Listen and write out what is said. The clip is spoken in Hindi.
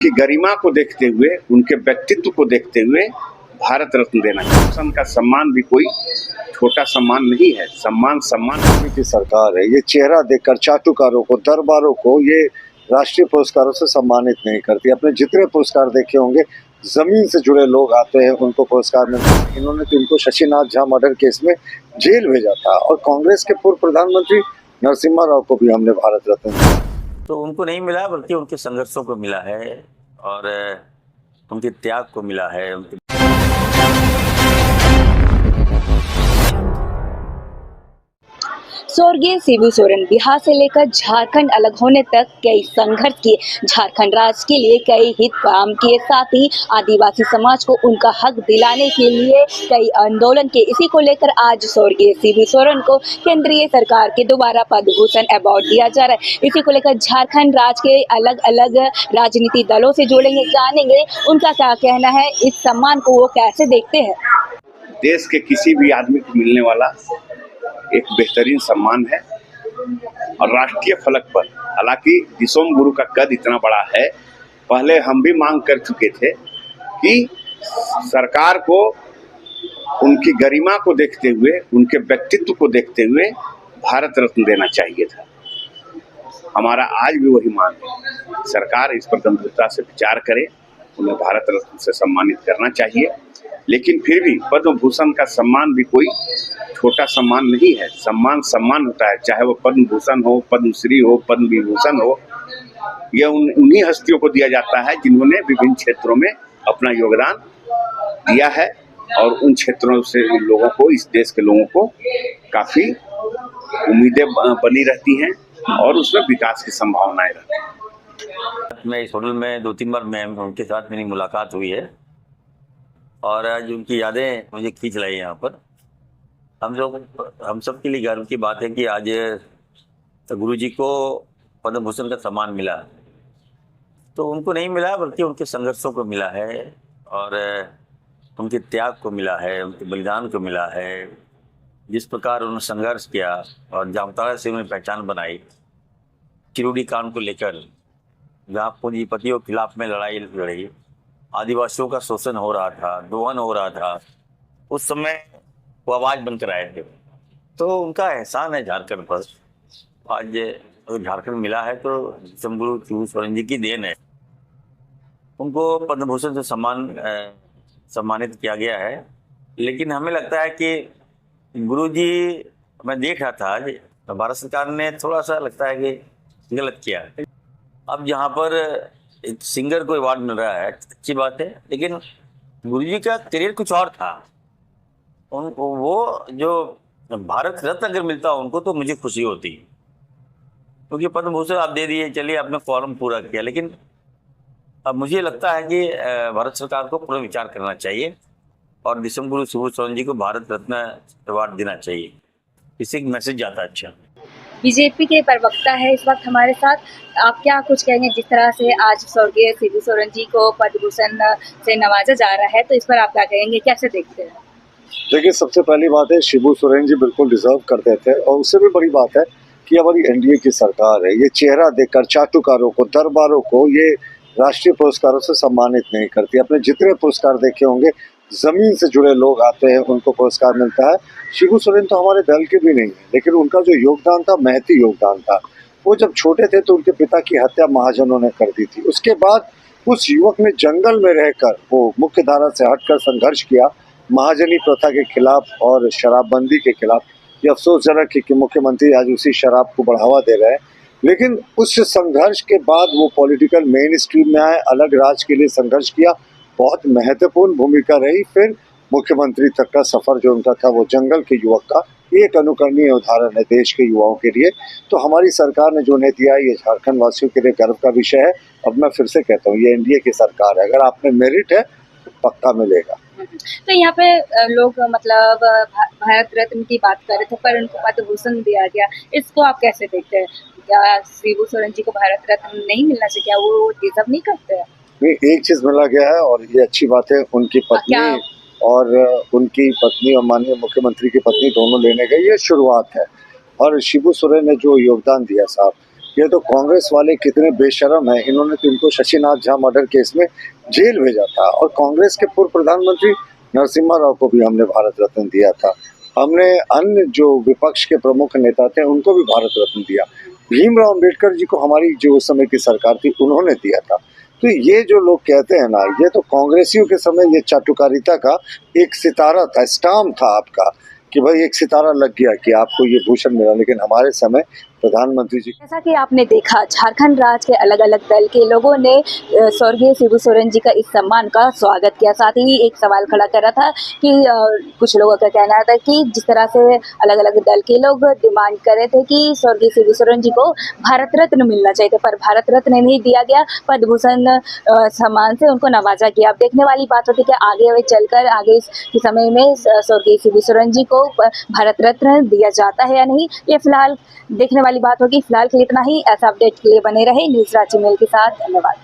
की गरिमा को देखते हुए, उनके व्यक्तित्व को देखते हुए भारत रत्न देना चाहिए। का सम्मान भी कोई छोटा सम्मान नहीं है। सम्मान की सरकार है। ये चेहरा देखकर चाटुकारों को, दरबारों को ये राष्ट्रीय पुरस्कारों से सम्मानित नहीं करती। अपने जितने पुरस्कार देखे होंगे, जमीन से जुड़े लोग आते हैं, उनको पुरस्कार मिलते हैं। इन्होंने तो इनको शशिनाथ झा मर्डर केस में जेल भेजा था, और कांग्रेस के पूर्व प्रधानमंत्री नरसिम्हा राव को भी हमने भारत रत्न दिया। तो उनको नहीं मिला, बल्कि उनके संघर्षों को मिला है और उनके त्याग को मिला है। स्वर्गीय शिबू सोरेन बिहार से लेकर झारखंड अलग होने तक कई संघर्ष किए, झारखंड राज्य के लिए कई हित काम किए, साथ ही आदिवासी समाज को उनका हक दिलाने के लिए कई आंदोलन किए। इसी को लेकर आज स्वर्गीय शिबू सोरेन को केंद्रीय सरकार के दोबारा पद्म भूषण अवार्ड दिया जा रहा है। इसी को लेकर झारखंड राज्य के अलग अलग राजनीतिक दलों से जुड़ेंगे, जानेंगे उनका क्या कहना है, इस सम्मान को वो कैसे देखते हैं। देश के किसी भी आदमी को मिलने वाला एक बेहतरीन सम्मान है और राष्ट्रीय फलक पर, हालांकि दिसोम गुरु का कद इतना बड़ा है, पहले हम भी मांग कर चुके थे कि सरकार को उनकी गरिमा को देखते हुए, उनके व्यक्तित्व को देखते हुए भारत रत्न देना चाहिए था। हमारा आज भी वही मांग है। सरकार इस पर गंभीरता से विचार करे, उन्हें भारत रत्न से सम्मानित करना चाहिए। लेकिन फिर भी पद्म भूषण का सम्मान भी कोई छोटा सम्मान नहीं है। सम्मान सम्मान होता है, चाहे वो पद्म भूषण हो, पद्मश्री हो, पद्म विभूषण हो। यह उन्हीं हस्तियों को दिया जाता है जिन्होंने विभिन्न क्षेत्रों में अपना योगदान दिया है, और उन क्षेत्रों से लोगों को, इस देश के लोगों को काफ़ी उम्मीदें बनी रहती हैं और उसमें विकास की संभावनाएं रहती हैं। मैं इस होटल में 2-3 बार मैं उनके साथ मेरी मुलाकात हुई है और आज उनकी यादें मुझे खींच लाई यहाँ पर। हम सब के लिए गर्व की बात है कि आज गुरु जी को पद्म भूषण का सम्मान मिला। तो उनको नहीं मिला, बल्कि उनके संघर्षों को मिला है और उनके त्याग को मिला है, उनके बलिदान को मिला है। जिस प्रकार उन्होंने संघर्ष किया और जामताड़ा से उन्हें पहचान बनाई, चिरूडी कांड को लेकर जहाँ पूंजीपतियों के खिलाफ में लड़ाई लड़ी, आदिवासियों का शोषण हो रहा था, दोहन हो रहा था, उस समय वो आवाज बनकर आए थे। तो उनका एहसान है झारखंड पर। आज झारखंड मिला है तो गुरु शिबू सोरेन जी की देन है। उनको पद्म भूषण से सम्मानित किया गया है। लेकिन हमें लगता है कि गुरु जी, मैं देख रहा था आज भारत सरकार ने थोड़ा सा लगता है कि गलत किया। अब जहाँ पर एक सिंगर को अवार्ड मिल रहा है, अच्छी बात है, लेकिन गुरु जी का करियर कुछ और था। उनको वो जो भारत रत्न अगर मिलता उनको तो मुझे खुशी होती, क्योंकि पद्म भूषण आप दे दिए, चलिए आपने फॉर्म पूरा किया। लेकिन अब मुझे लगता है कि भारत सरकार को पूरा विचार करना चाहिए और दिसोम गुरु शिबू सोरेन जी को भारत रत्न अवार्ड देना चाहिए। इससे एक मैसेज जाता है। अच्छा, बीजेपी के प्रवक्ता है इस वक्त हमारे साथ, आप क्या कुछ कहेंगे जिस तरह से आज स्वर्गीय शिबू सोरेन जी को पद्म भूषण से नवाजा जा रहा है, तो इस पर आप क्या कहेंगे, कैसे देखते हैं? देखिए, सबसे पहली बात है, शिबू सोरेन जी बिल्कुल डिजर्व करते थे, और उससे भी बड़ी बात है कि हमारी एनडीए की सरकार है। ये चेहरा देखकर चाटुकारों को, दरबारों को ये राष्ट्रीय पुरस्कारों से सम्मानित नहीं करती। अपने जितने पुरस्कार देखे होंगे, जमीन से जुड़े लोग आते हैं, उनको पुरस्कार मिलता है। शिबू सोरेन तो हमारे दल के भी नहीं है, लेकिन उनका जो योगदान था, महती योगदान था। वो जब छोटे थे तो उनके पिता की हत्या महाजनों ने कर दी थी। उसके बाद उस युवक ने जंगल में रहकर वो मुख्य धारा से हटकर संघर्ष किया, महाजनी प्रथा के खिलाफ और शराबबंदी के खिलाफ। ये अफसोसजनक है कि मुख्यमंत्री आज उसी शराब को बढ़ावा दे रहे हैं। लेकिन उस संघर्ष के बाद वो पॉलिटिकल मेन स्ट्रीम में आए, अलग राज्य के लिए संघर्ष किया, बहुत महत्वपूर्ण भूमिका रही। फिर मुख्यमंत्री तक का सफर जो उनका था, वो जंगल के युवक का एक अनुकरणीय उदाहरण है देश के युवाओं के लिए। तो हमारी सरकार ने जो उन्हें दिया, ये झारखंड वासियों के लिए गर्व का विषय है। अब मैं फिर से कहता हूँ, ये एनडीए की सरकार है, अगर आप में मेरिट है तो पक्का मिलेगा। तो यहाँ पे लोग मतलब भारत रत्न की बात कर रहे थे, पर उनको पद्म भूषण दिया गया, इसको आप कैसे देखते हैं? क्या शिबू सोरेन जी को भारत रत्न नहीं मिलना चाहिए? क्या वो डिजर्व नहीं करते हैं? नहीं, एक चीज मिला गया है और ये अच्छी बात है। उनकी पत्नी और माननीय मुख्यमंत्री की पत्नी दोनों लेने गए, ये शुरुआत है। और शिबू सोरेन ने जो योगदान दिया साहब, ये तो कांग्रेस वाले कितने बेशरम हैं, इन्होंने तो इनको शशिनाथ झा मर्डर केस में जेल भेजा था और कांग्रेस के पूर्व प्रधानमंत्री नरसिम्हा राव को भी हमने भारत रत्न दिया था। हमने अन्य जो विपक्ष के प्रमुख नेता थे उनको भी भारत रत्न दिया। भीमराव अंबेडकर जी को हमारी जो उस समय की सरकार थी उन्होंने दिया था। तो ये जो लोग कहते हैं ना, ये तो कांग्रेसियों के समय ये चाटुकारिता का एक सितारा था, स्टाम्प था आपका कि भाई एक सितारा लग गया कि आपको ये भूषण मिला, लेकिन हमारे समय प्रधानमंत्री जी जैसा कि आपने देखा, झारखंड राज्य के अलग अलग दल के लोगों ने स्वर्गीय शिबू सोरेन जी का इस सम्मान का स्वागत किया। साथ ही एक सवाल खड़ा करा था कि कुछ लोगों का कहना था कि जिस तरह से अलग अलग दल के लोग डिमांड कर रहे थे कि स्वर्गीय शिबू सोरेन जी को भारत रत्न मिलना चाहिए था, पर भारत रत्न नहीं दिया गया, पद्म भूषण सम्मान से उनको नवाजा गया। अब देखने वाली बात होती है कि आगे चलकर आगे के समय में स्वर्गीय शिबू सोरेन जी को भारत रत्न दिया जाता है या नहीं, ये फिलहाल देखने वाली बात होगी। फिलहाल के लिए इतना ही। ऐसा अपडेट के लिए बने रहे न्यूज़ रांची मेल के साथ। धन्यवाद।